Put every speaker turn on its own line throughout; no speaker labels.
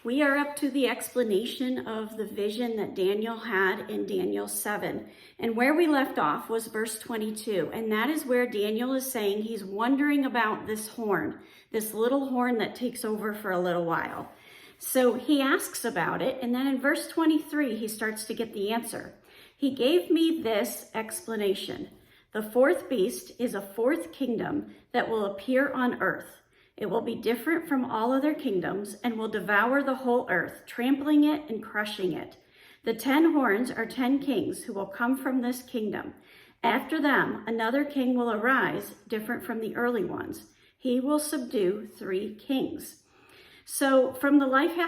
We are up to the explanation of the vision that Daniel had in Daniel 7. And where we left off was verse 22. And that is where Daniel is saying he's wondering about this horn, this little horn that takes over for a little while. So he asks about it. And then in verse 23, he starts to get the answer. He gave me this explanation. The fourth beast is a fourth kingdom that will appear on earth. It will be different from all other kingdoms and will devour the whole earth, trampling it and crushing it. The 10 horns are 10 kings who will come from this kingdom. After them, another king will arise, different from the early ones. He will subdue 3 kings. So from the Life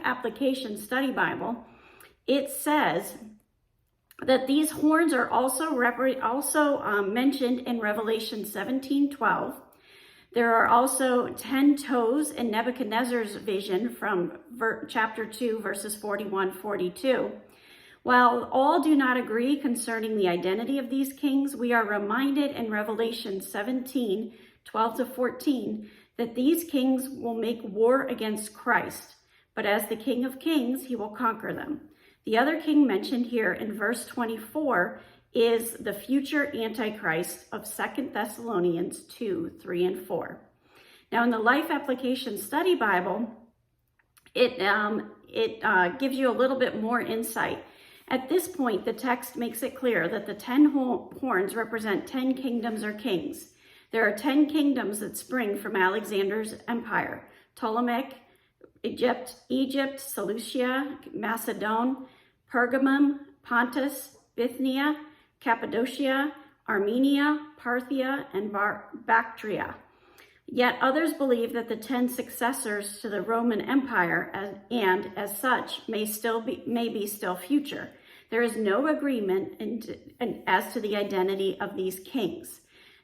Application Study Bible, it says that these horns are also mentioned in Revelation 17:12. There are also 10 toes in Nebuchadnezzar's vision from chapter 2, verses 41-42. While all do not agree concerning the identity of these kings, we are reminded in Revelation 17:12-14 that these kings will make war against Christ, but as the King of Kings, he will conquer them. The other king mentioned here in verse 24 is the future Antichrist of 2 Thessalonians 2:3-4. Now in the Life Application Study Bible, it gives you a little bit more insight. At this point, the text makes it clear that the 10 horns represent 10 kingdoms or kings. There are 10 kingdoms that spring from Alexander's empire: Ptolemaic, Egypt, Seleucia, Macedon, Pergamum, Pontus, Bithynia, Cappadocia, Armenia, Parthia, and Bactria. Yet others believe that the 10 successors to the Roman Empire, and as such, may be still future. There is no agreement as to the identity of these kings.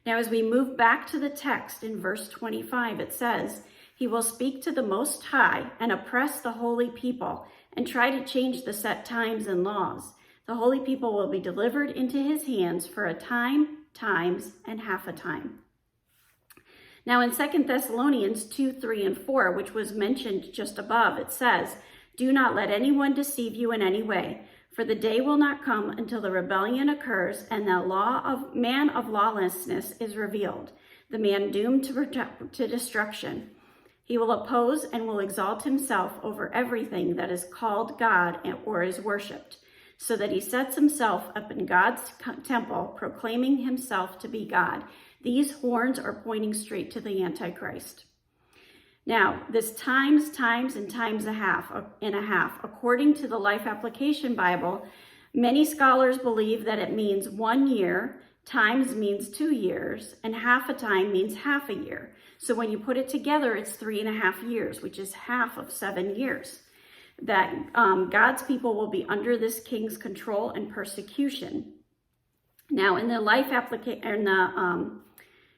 Now, as we move back to the text in verse 25, it says, "He will speak to the Most High and oppress the holy people and try to change the set times and laws. The holy people will be delivered into his hands for a time, times, and half a time." Now in 2 Thessalonians 2:3-4, which was mentioned just above, it says, "Do not let anyone deceive you in any way, for the day will not come until the rebellion occurs and the man of lawlessness is revealed, the man doomed to destruction. He will oppose and will exalt himself over everything that is called God or is worshipped, so that he sets himself up in God's temple, proclaiming himself to be God." These horns are pointing straight to the Antichrist. Now, this times, and times and a half, according to the Life Application Bible, many scholars believe that it means 1 year, times means 2 years, and half a time means half a year. So when you put it together, it's 3.5 years, which is half of 7 years. That God's people will be under this king's control and persecution. Now, in the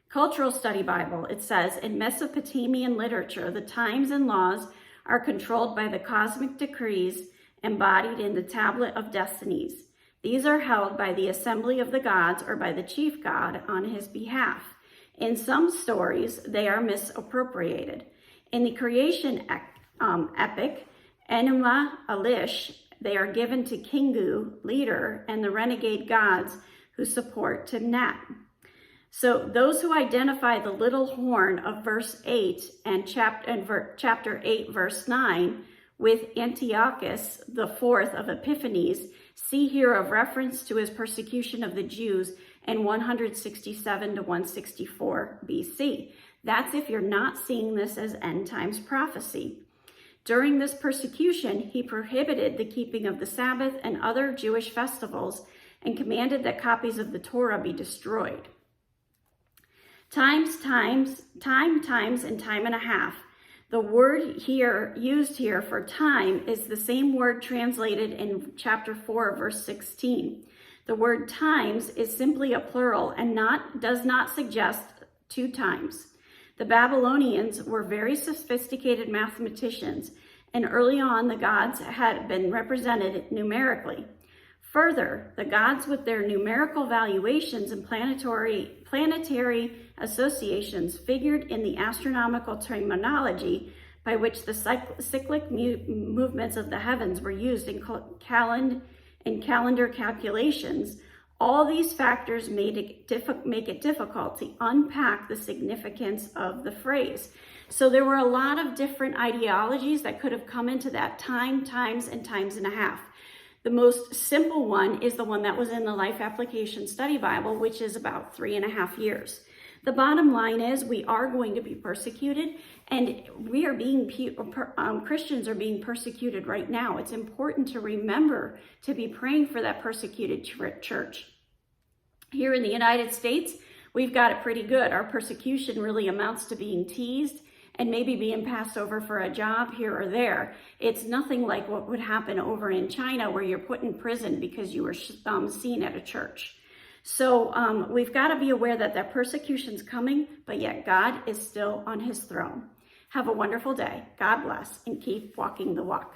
Cultural Study Bible, it says, "In Mesopotamian literature, the times and laws are controlled by the cosmic decrees embodied in the Tablet of Destinies. These are held by the assembly of the gods or by the chief god on his behalf. In some stories, they are misappropriated. In the creation epic, Enuma Elish, they are given to Kingu, leader, and the renegade gods who support Timnat. So those who identify the little horn of verse 8 and chapter 8, verse 9, with Antiochus, the fourth of Epiphanes, see here a reference to his persecution of the Jews in 167-164 BC. That's if you're not seeing this as end times prophecy. During this persecution, he prohibited the keeping of the Sabbath and other Jewish festivals and commanded that copies of the Torah be destroyed. Times, and time and a half. The word used here for time is the same word translated in chapter 4, verse 16. The word times is simply a plural and does not suggest 2 times. The Babylonians were very sophisticated mathematicians, and early on the gods had been represented numerically. Further, the gods with their numerical valuations and planetary associations figured in the astronomical terminology by which the cyclic movements of the heavens were used in calendar calculations, all these factors make it difficult to unpack the significance of the phrase. So there were a lot of different ideologies that could have come into that times and a half. The most simple one is the one that was in the Life Application Study Bible, which is about 3.5 years. The bottom line is we are going to be persecuted, and Christians are being persecuted right now. It's important to remember to be praying for that persecuted church. Here in the United States, we've got it pretty good. Our persecution really amounts to being teased and maybe being passed over for a job here or there. It's nothing like what would happen over in China, where you're put in prison because you were seen at a church. So we've got to be aware that persecution's coming, but yet God is still on his throne. Have a wonderful day. God bless, and keep walking the walk.